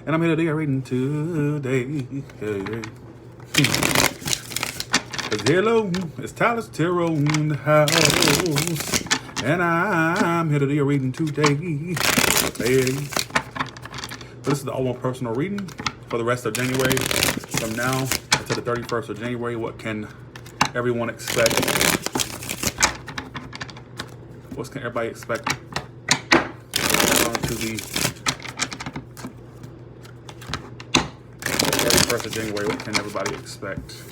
And I'm here to do reading today. Cause hello, it's Tyler Tarot in the house. And I'm here to do a reading today. Hey. So this is the all one personal reading for the rest of January. From now until the 31st of January, what can everyone expect? What can everybody expect? On to the 31st of January, what can everybody expect?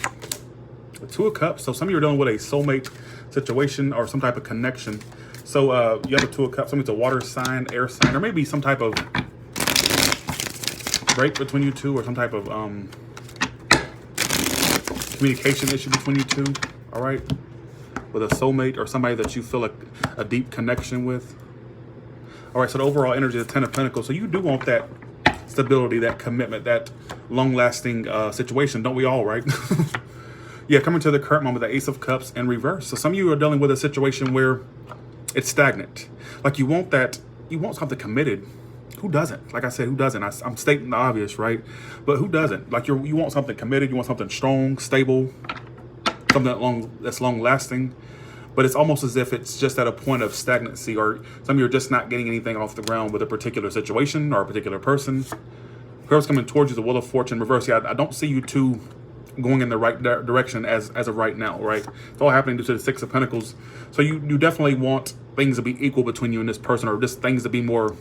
The Two of Cups. So some of you are dealing with a soulmate situation or some type of connection. So you have the Two of Cups. Something's a water sign, air sign, or maybe some type of break between you two, or some type of communication issue between you two. All right, with a soulmate or somebody that you feel like a deep connection with. All right, so the overall energy is the Ten of Pentacles. So you do want that stability, that commitment, that long-lasting situation, don't we all, right? Yeah, coming to the current moment, the Ace of Cups in reverse. So some of you are dealing with a situation where it's stagnant. Like you want something committed. Who doesn't? Like I said, who doesn't? I'm stating the obvious, right? But who doesn't? Like you want something committed. You want something strong, stable, something that's long-lasting. But it's almost as if it's just at a point of stagnancy, or some of you are just not getting anything off the ground with a particular situation or a particular person. Whoever's coming towards you, the Wheel of Fortune reverse. Yeah, I don't see you two going in the right direction as of right now, right? It's all happening due to the Six of Pentacles. So you definitely want things to be equal between you and this person, or just things to be more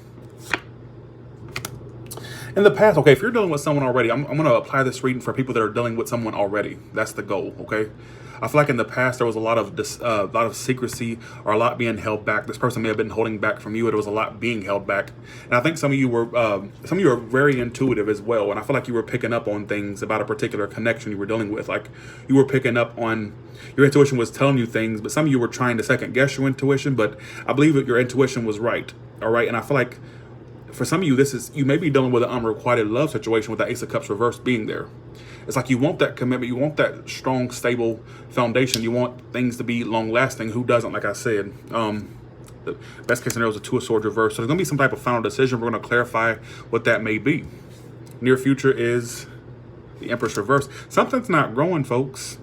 in the past. Okay, if you're dealing with someone already, I'm going to apply this reading for people that are dealing with someone already. That's the goal, okay? I feel like in the past there was a lot of secrecy, or a lot being held back. This person may have been holding back from you. There was a lot being held back, and I think some of you are very intuitive as well. And I feel like you were picking up on things about a particular connection you were dealing with. Like you were picking up on, your intuition was telling you things, but some of you were trying to second guess your intuition. But I believe that your intuition was right. All right, and I feel like for some of you, you may be dealing with an unrequited love situation with the Ace of Cups reverse being there. It's like you want that commitment, you want that strong, stable foundation, you want things to be long-lasting. Who doesn't? Like I said, the best case scenario is a Two of Swords reverse. So there's going to be some type of final decision. We're going to clarify what that may be. Near future is the Empress reverse. Something's not growing, folks.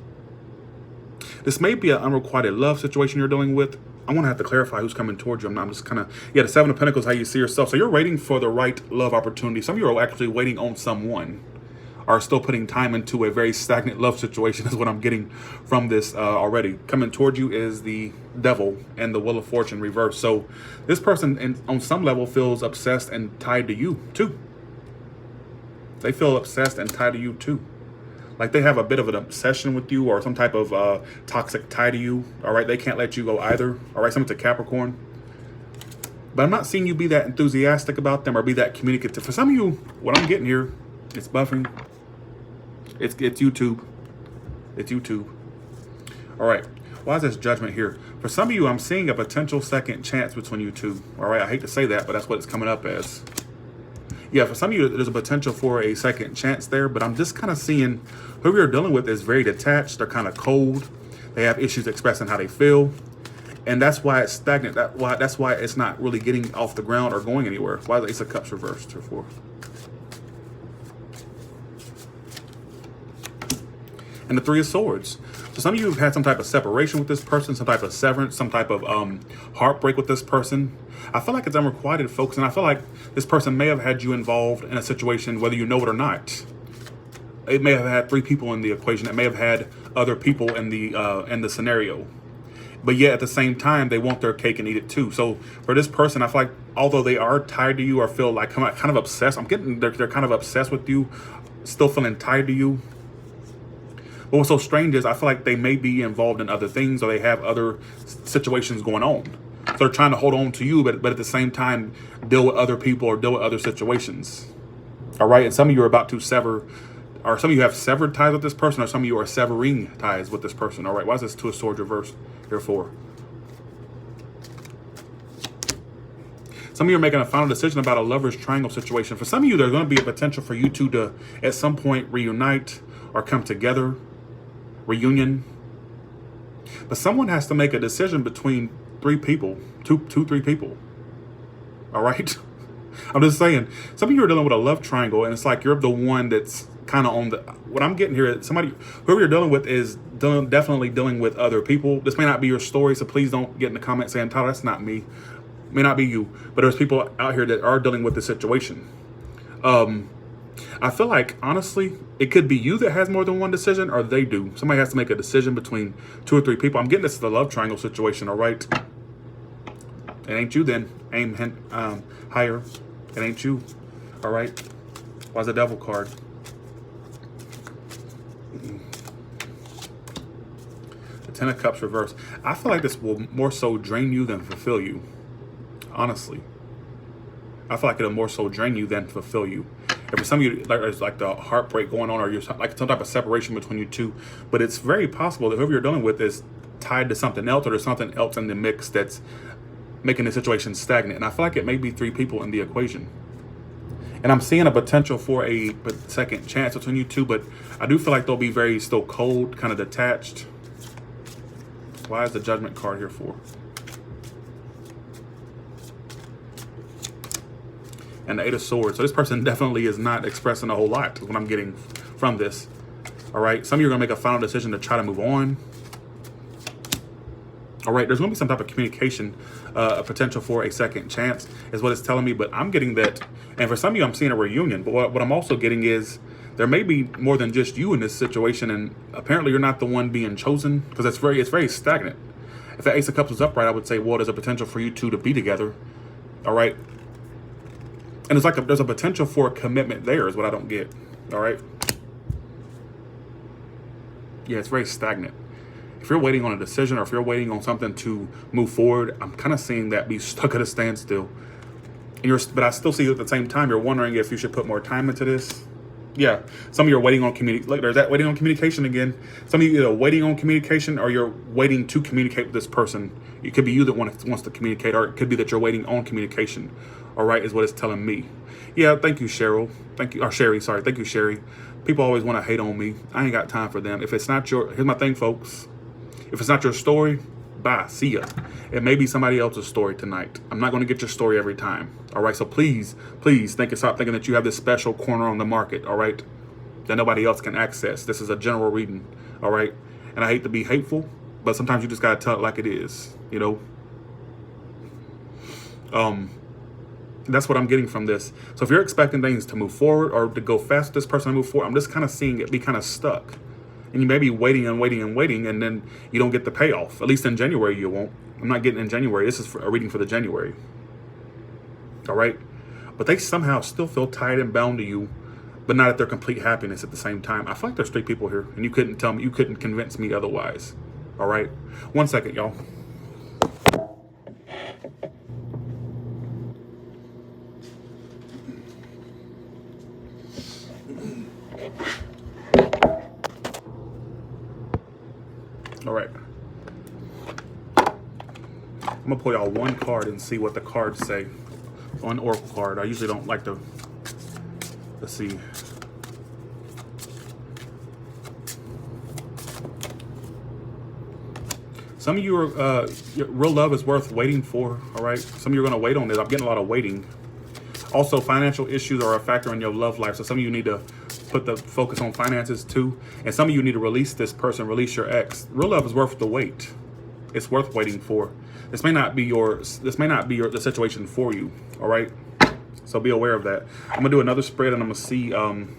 This may be an unrequited love situation you're dealing with. I want to have to clarify who's coming towards you. I'm just kind of, yeah, the Seven of Pentacles, how you see yourself. So you're waiting for the right love opportunity. Some of you are actually waiting on someone, are still putting time into a very stagnant love situation is what I'm getting from this already. Coming towards you is the Devil and the Wheel of Fortune reverse. So this person on some level feels obsessed and tied to you too. They feel obsessed and tied to you too. Like they have a bit of an obsession with you, or some type of toxic tie to you. All right, they can't let you go either. All right, something to Capricorn. But I'm not seeing you be that enthusiastic about them or be that communicative. For some of you, what I'm getting here, it's buffing. It's YouTube. It's YouTube. All right. Why is this Judgment here? For some of you, I'm seeing a potential second chance between you two. All right. I hate to say that, but that's what it's coming up as. Yeah, for some of you, there's a potential for a second chance there, but I'm just kind of seeing who you're dealing with is very detached. They're kind of cold. They have issues expressing how they feel. And that's why it's stagnant. That's why it's not really getting off the ground or going anywhere. Why is the Ace of Cups reversed for? And the Three of Swords. So some of you have had some type of separation with this person, some type of severance, some type of heartbreak with this person. I feel like it's unrequited, folks, and I feel like this person may have had you involved in a situation, whether you know it or not. It may have had three people in the equation. It may have had other people in the scenario. But yet at the same time, they want their cake and eat it too. So for this person, I feel like although they are tied to you or feel like kind of obsessed, they're kind of obsessed with you, still feeling tied to you. But what's so strange is I feel like they may be involved in other things, or they have other situations going on. So they're trying to hold on to you, but at the same time deal with other people or deal with other situations. All right, and some of you are about to sever, or some of you have severed ties with this person, or some of you are severing ties with this person. All right, why is this Two of Swords reversed here for? Some of you are making a final decision about a lover's triangle situation. For some of you, there's going to be a potential for you two to at some point reunite or come together. Reunion. But someone has to make a decision between three people, three people. All right. I'm just saying, some of you are dealing with a love triangle, and it's like you're the one that's kind of on the. What I'm getting here is somebody, whoever you're dealing with, is definitely dealing with other people. This may not be your story, so please don't get in the comments saying, Tyler, that's not me. It may not be you, but there's people out here that are dealing with the situation. I feel like, honestly, it could be you that has more than one decision, or they do. Somebody has to make a decision between 2 or 3 people. I'm getting this is the love triangle situation, all right? It ain't you then. Aim higher. It ain't you, all right? Why's the devil card? The 10 of Cups reversed. I feel like this will more so drain you than fulfill you, honestly. I feel like it'll more so drain you than fulfill you. And for some of you, there's like the heartbreak going on, or you're like some type of separation between you two. But it's very possible that whoever you're dealing with is tied to something else, or there's something else in the mix that's making the situation stagnant. And I feel like it may be 3 people in the equation. And I'm seeing a potential for a second chance between you two, but I do feel like they'll be very still cold, kind of detached. Why is the Judgment card here for? And the 8 of Swords. So this person definitely is not expressing a whole lot, is what I'm getting from this. All right, some of you are gonna make a final decision to try to move on. All right, there's gonna be some type of communication, a potential for a second chance is what it's telling me, but I'm getting that. And for some of you, I'm seeing a reunion, but what I'm also getting is there may be more than just you in this situation, and apparently you're not the one being chosen, because it's very stagnant. If the Ace of Cups was upright, I would say, well, there's a potential for you two to be together. All right. And it's like there's a potential for a commitment there is what I don't get, all right? Yeah, it's very stagnant. If you're waiting on a decision, or if you're waiting on something to move forward, I'm kind of seeing that be stuck at a standstill. And but I still see at the same time, you're wondering if you should put more time into this. Yeah, some of you are waiting on look, there's that waiting on communication again. Some of you are waiting on communication, or you're waiting to communicate with this person. It could be you that wants to communicate, or it could be that you're waiting on communication. All right, is what it's telling me. Yeah, thank you, Cheryl. Thank you, or Sherry, sorry. Thank you, Sherry. People always want to hate on me. I ain't got time for them. If it's not here's my thing, folks. If it's not your story, bye, see ya. It may be somebody else's story tonight. I'm not going to get your story every time. All right, so please stop thinking that you have this special corner on the market, all right, that nobody else can access. This is a general reading, all right? And I hate to be hateful, but sometimes you just got to tell it like it is, you know? That's what I'm getting from this. So if you're expecting things to move forward, or to go fast, this person to move forward, I'm just kind of seeing it be kind of stuck. And you may be waiting and waiting and waiting, and then you don't get the payoff. At least in January, you won't. I'm not getting in January. This is a reading for the January. All right? But they somehow still feel tied and bound to you, but not at their complete happiness at the same time. I feel like there's 3 people here, and you couldn't tell me, you couldn't convince me otherwise. All right? 1 second, y'all. All right. I'm gonna pull y'all 1 card and see what the cards say. On Oracle card. I usually don't like to. Let's see. Some of you are your real love is worth waiting for. All right. Some of you are gonna wait on it. I'm getting a lot of waiting. Also, financial issues are a factor in your love life. So some of you need to put the focus on finances too. And some of you need to release this person, release your ex. Real love is worth the wait. It's worth waiting for. This may not be the situation for you. All right. So be aware of that. I'm gonna do another spread, and I'm gonna see. I'm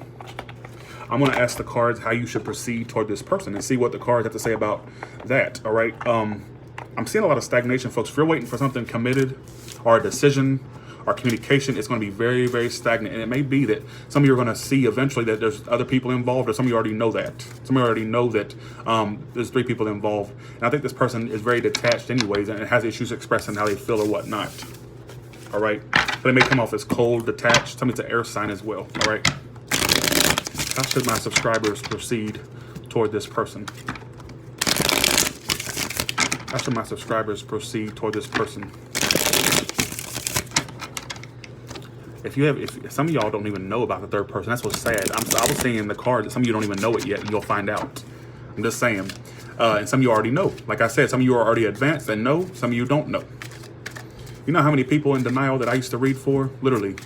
gonna ask the cards how you should proceed toward this person, and see what the cards have to say about that. All right. I'm seeing a lot of stagnation, folks. If you're waiting for something committed, or a decision, or communication, it's going to be very, very stagnant. And it may be that some of you are going to see eventually that there's other people involved, or some of you already know that. Some of you already know that there's 3 people involved. And I think this person is very detached anyways, and has issues expressing how they feel or whatnot. All right. But it may come off as cold, detached. Some of it's an air sign as well. All right. How should my subscribers proceed toward this person? How should my subscribers proceed toward this person? If some of y'all don't even know about the 3rd person, that's what's sad. I was saying in the card that some of you don't even know it yet, and you'll find out. I'm just saying. And some of you already know. Like I said, some of you are already advanced and know. Some of you don't know. You know how many people in denial that I used to read for? Literally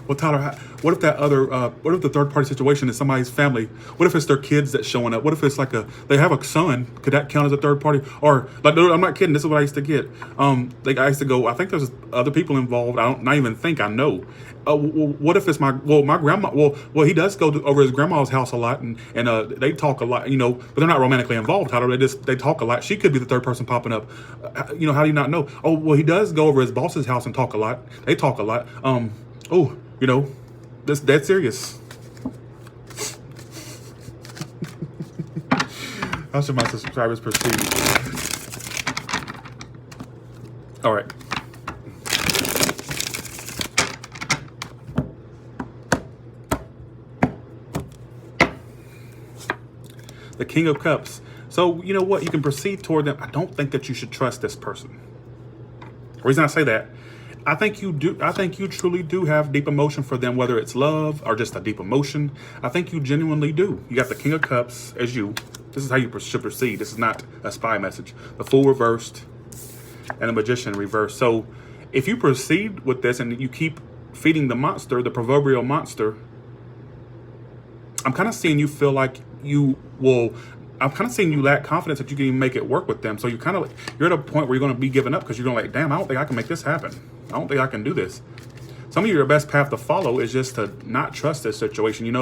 Well, Tyler, what if that other, what if the third party situation is somebody's family? What if it's their kids that's showing up? What if it's like they have a son? Could that count as a third party? Or like, no, I'm not kidding. This is what I used to get. Like I used to go. I think there's other people involved. I don't not even think I know. What if it's my grandma? Well, he does go over his grandma's house a lot, and they talk a lot, but they're not romantically involved. Tyler, they talk a lot. She could be the third person popping up. How do you not know? Oh, well, he does go over his boss's house and talk a lot. They talk a lot. Oh, that's dead serious. How should my subscribers proceed? All right. The King of Cups. So, you know what? You can proceed toward them. I don't think that you should trust this person. The reason I say that, I think you do. I think you truly do have deep emotion for them, whether it's love or just a deep emotion. I think you genuinely do. You got the King of Cups as you. This is how you should proceed. This is not a spy message. The Fool reversed and the Magician reversed. So if you proceed with this and you keep feeding the monster, the proverbial monster, I'm kind of seeing you feel like you will. I'm kind of seeing you lack confidence that you can even make it work with them. So you're at a point where you're going to be giving up because you're going to like, damn, I don't think I can make this happen. I don't think I can do this. Some of your best path to follow is just to not trust this situation. You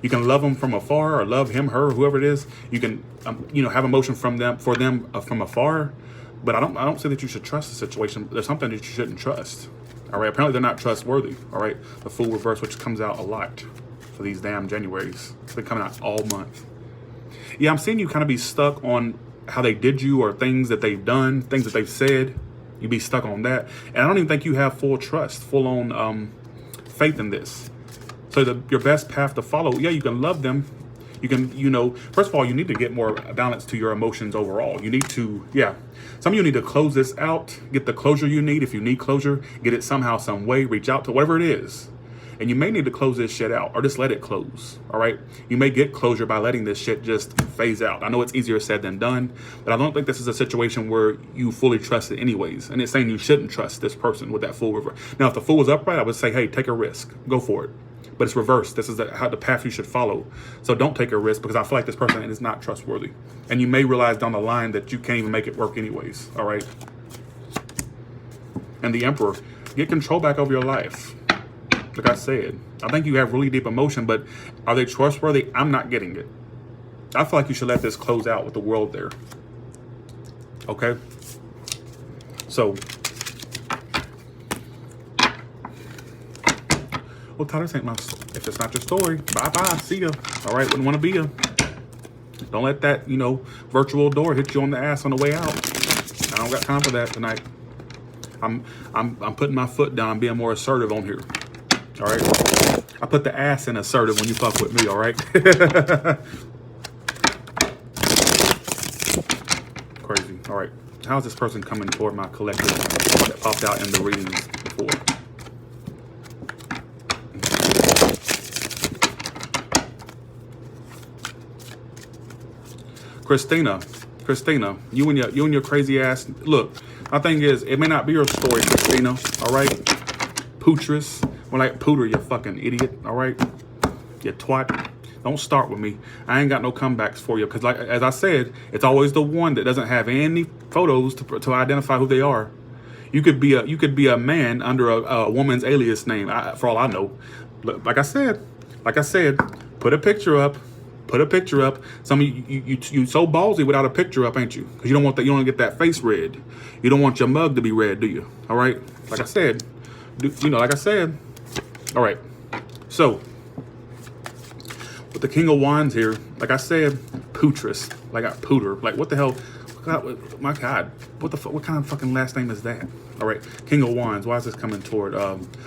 can love them from afar or love him, her, whoever it is. You can, have emotion for them from afar. But I don't say that you should trust the situation. There's something that you shouldn't trust. All right. Apparently they're not trustworthy. All right. The Fool reverse, which comes out a lot for these damn Januaries. It's been coming out all month. Yeah, I'm seeing you kind of be stuck on how they did you or things that they've done, things that they've said. You be stuck on that. And I don't even think you have full trust, full on faith in this. So your best path to follow, yeah, you can love them. You can, first of all, you need to get more balance to your emotions overall. You need to, some of you need to close this out, get the closure you need. If you need closure, get it somehow, some way, reach out to whatever it is. And you may need to close this shit out or just let it close, all right? You may get closure by letting this shit just phase out. I know it's easier said than done, but I don't think this is a situation where you fully trust it anyways. And it's saying you shouldn't trust this person with that Fool reverse. Now, if the Fool was upright, I would say, hey, take a risk. Go for it. But it's reversed. This is the path you should follow. So don't take a risk because I feel like this person is not trustworthy. And you may realize down the line that you can't even make it work anyways, all right? And the Emperor, get control back over your life. Like I said, I think you have really deep emotion, but are they trustworthy? I'm not getting it. I feel like you should let this close out with the world there. Okay? So, well, Tyler, this ain't my story. If it's not your story, bye-bye. See ya. All right, wouldn't want to be ya. Don't let that, virtual door hit you on the ass on the way out. I don't got time for that tonight. I'm putting my foot down. I'm being more assertive on here. All right. I put the ass in assertive when you fuck with me. All right. Crazy. All right. How's this person coming toward my collective that popped out in the readings before? Christina, you and your crazy ass. Look, my thing is, it may not be your story, Christina. All right. Pootress. When I pooter, you fucking idiot, all right? You twat. Don't start with me. I ain't got no comebacks for you because, like as I said, it's always the one that doesn't have any photos to identify who they are. You could be a man under a woman's alias name, for all I know. Like I said, put a picture up. Some of you so ballsy without a picture up, ain't you? Because you don't want that. You don't get that face red. You don't want your mug to be red, do you? All right. Like I said, like I said. All right, so with the King of Wands here, like I said, Pootress, like I pooter, like what the hell? God, my God, what kind of fucking last name is that? All right, King of Wands. Why is this coming toward?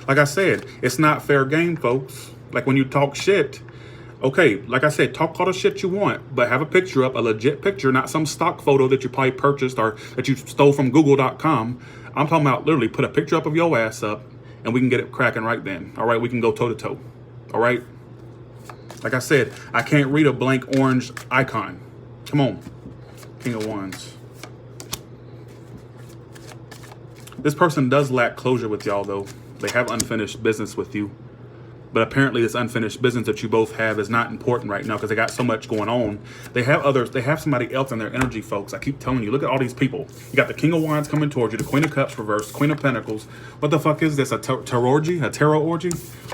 Like I said, it's not fair game, folks. Like when you talk shit, okay, like I said, talk all the shit you want, but have a picture up, a legit picture, not some stock photo that you probably purchased or that you stole from Google.com. I'm talking about literally put a picture up of your ass up. And we can get it cracking right then. All right, we can go toe to toe. All right. Like I said, I can't read a blank orange icon. Come on, King of Wands. This person does lack closure with y'all, though. They have unfinished business with you. But apparently this unfinished business that you both have is not important right now because they got so much going on. They have somebody else in their energy, folks. I keep telling you, look at all these people. You got the King of Wands coming towards you, the Queen of Cups reversed, Queen of Pentacles. What the fuck is this? A tarot orgy?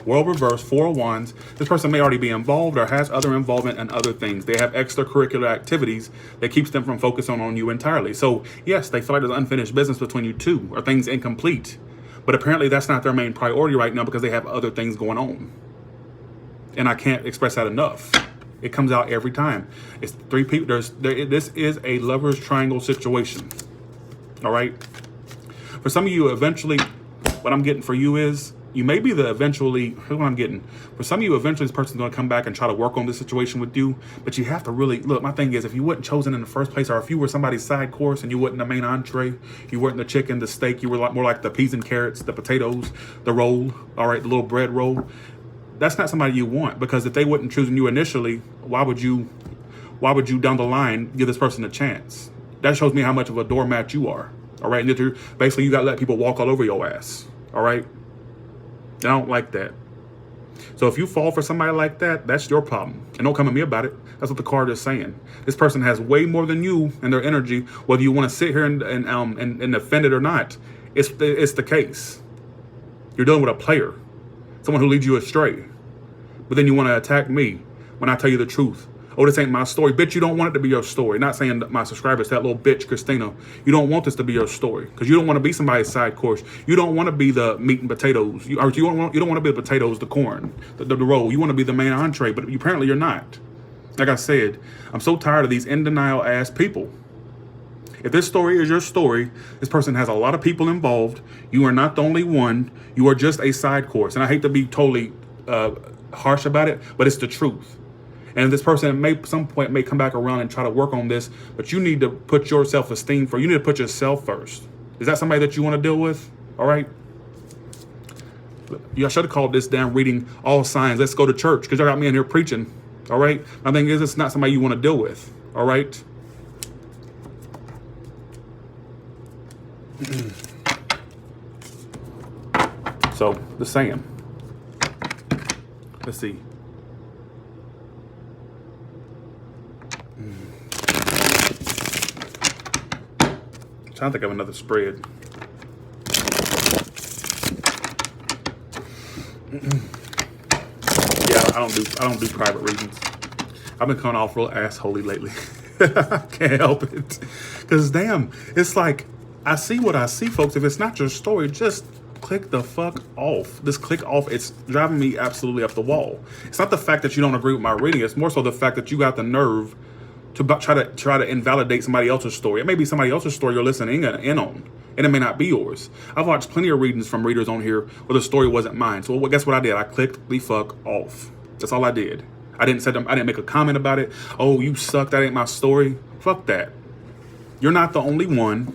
World reverse, Four of Wands. This person may already be involved or has other involvement in other things. They have extracurricular activities that keeps them from focusing on you entirely. So yes, they feel like there's unfinished business between you two or things incomplete. But apparently that's not their main priority right now because they have other things going on. And I can't express that enough. It comes out every time. It's three people. This is a lover's triangle situation. All right. For some of you, eventually, what I'm getting for you is you may be the eventually. Here's what I'm getting. For some of you, eventually, this person's going to come back and try to work on this situation with you. But you have to really look. My thing is, if you weren't chosen in the first place, or if you were somebody's side course and you weren't the main entree, you weren't the chicken, the steak, you were more like the peas and carrots, the potatoes, the roll. All right, the little bread roll. That's not somebody you want, because if they wouldn't choosing you initially, why would you down the line give this person a chance? That shows me how much of a doormat you are. All right, and basically you got to let people walk all over your ass. All right, I don't like that. So if you fall for somebody like that, that's your problem, and don't come at me about it. That's what the card is saying. This person has way more than you in their energy, whether you want to sit here and defend it or not. It's the case. You're dealing with a player, someone who leads you astray. But then you want to attack me when I tell you the truth. Oh, this ain't my story. Bitch, you don't want it to be your story. Not saying that my subscribers, that little bitch, Christina. You don't want this to be your story because you don't want to be somebody's side course. You don't want to be the meat and potatoes. You don't want to be the potatoes, the corn, the roll. You want to be the main entree, but apparently you're not. Like I said, I'm so tired of these in denial ass people. If this story is your story, this person has a lot of people involved. You are not the only one. You are just a side course. And I hate to be totally harsh about it, but it's the truth. And this person at some point may come back around and try to work on this, but you need to put your self-esteem first. You need to put yourself first. Is that somebody that you want to deal with? All right. I should have called this damn reading All Signs. Let's go to church, because y'all got me in here preaching. All right. My thing is, it's not somebody you want to deal with. All right. So the saying. Let's see. I'm trying to think of another spread. Yeah, I don't do private readings. I've been coming off real assholey lately. I can't help it. Cause damn, it's like I see what I see, folks. If it's not your story, just click the fuck off. Just click off. It's driving me absolutely up the wall. It's not the fact that you don't agree with my reading. It's more so the fact that you got the nerve to try to invalidate somebody else's story. It may be somebody else's story you're listening in on, and it may not be yours. I've watched plenty of readings from readers on here where the story wasn't mine. So guess what I did? I clicked the fuck off. That's all I did. I didn't make a comment about it. Oh, you suck. That ain't my story. Fuck that. You're not the only one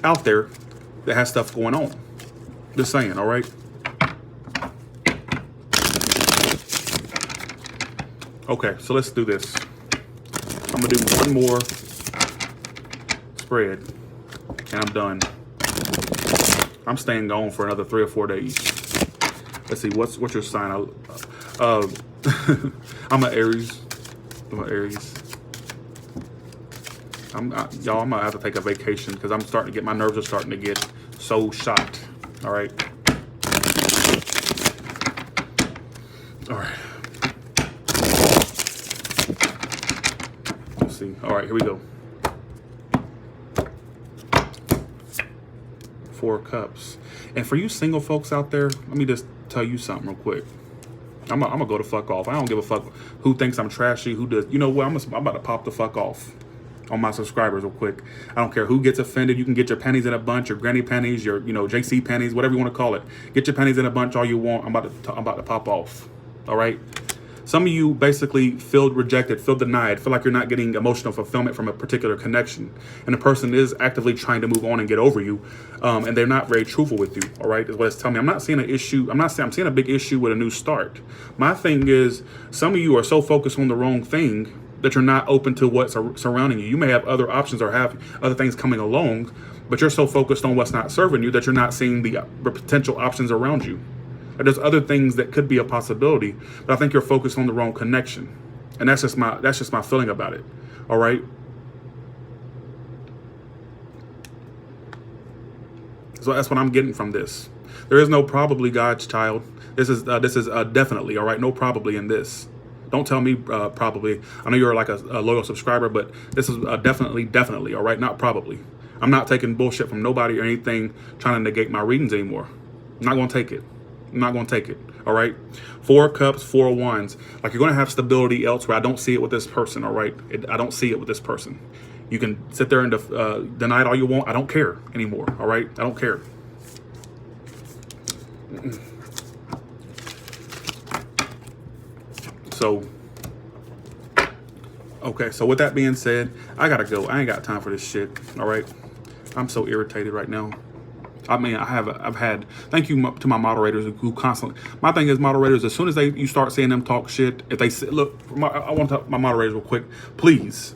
out there that has stuff going on. Just saying, all right? Okay, so let's do this. I'm gonna do one more spread, and I'm done. I'm staying gone for another 3 or 4 days. Let's see, what's your sign? I'm an Aries. Y'all, I'm gonna have to take a vacation because I'm starting to get, my nerves are starting to get so shot. All right. All right. Let's see. All right, here we go. 4 cups. And for you single folks out there, let me just tell you something real quick. I'm gonna go the fuck off. I don't give a fuck who thinks I'm trashy, who does. You know what? I'm about to pop the fuck off on my subscribers real quick. I don't care who gets offended. You can get your panties in a bunch, your granny panties, your JC panties, whatever you want to call it. Get your panties in a bunch all you want. I'm about to pop off. All right. Some of you basically feel rejected, feel denied, feel like you're not getting emotional fulfillment from a particular connection, and the person is actively trying to move on and get over you, and they're not very truthful with you. All right, is what it's telling me. I'm not seeing an issue. I'm seeing a big issue with a new start. My thing is, some of you are so focused on the wrong thing that you're not open to what's surrounding you. You may have other options or have other things coming along, but you're so focused on what's not serving you that you're not seeing the potential options around you. There's other things that could be a possibility, but I think you're focused on the wrong connection. And that's just my feeling about it. All right. So that's what I'm getting from this. There is no probably, God's child. This is definitely, all right. No probably in this. Don't tell me probably. I know you're like a loyal subscriber, but this is definitely, all right. Not probably. I'm not taking bullshit from nobody or anything trying to negate my readings anymore. I'm not going to take it. I'm not going to take it. All right. 4 cups, 4 wands. Like, you're going to have stability elsewhere. I don't see it with this person. All right. I don't see it with this person. You can sit there and deny it all you want. I don't care anymore. All right. I don't care. So, okay. So with that being said, I got to go. I ain't got time for this shit. All right. I'm so irritated right now. I mean, I've had, thank you to my moderators who constantly, my thing is, moderators, as soon as you start seeing them talk shit, if they say, look, I want to talk my moderators real quick, please,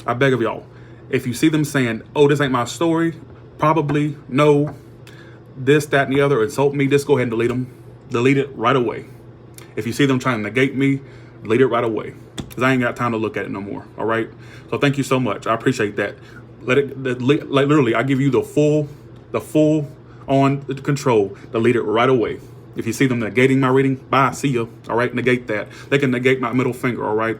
I beg of y'all, if you see them saying, oh, this ain't my story, probably, no, this, that, and the other, insult me, just go ahead and delete them. Delete it right away. If you see them trying to negate me, delete it right away, because I ain't got time to look at it no more, all right? So thank you so much. I appreciate that. Like, literally, I give you the full on control. Delete it right away. If you see them negating my reading, bye, see ya. All right, negate that. They can negate my middle finger. All right.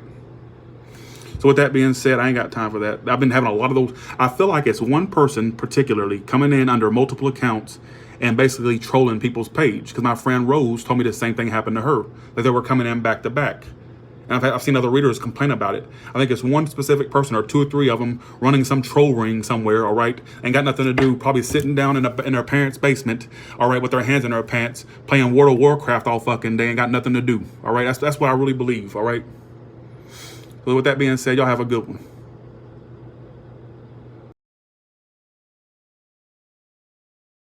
So with that being said, I ain't got time for that. I've been having a lot of those. I feel like it's one person particularly coming in under multiple accounts and basically trolling people's page. Because my friend Rose told me the same thing happened to her, that they were coming in back to back. And I've seen other readers complain about it. I think it's one specific person or 2 or 3 of them running some troll ring somewhere, all right? Ain't got nothing to do, probably sitting down in their parents' basement, all right, with their hands in their pants, playing World of Warcraft all fucking day, ain't got nothing to do, all right? That's what I really believe, all right? So with that being said, y'all have a good one.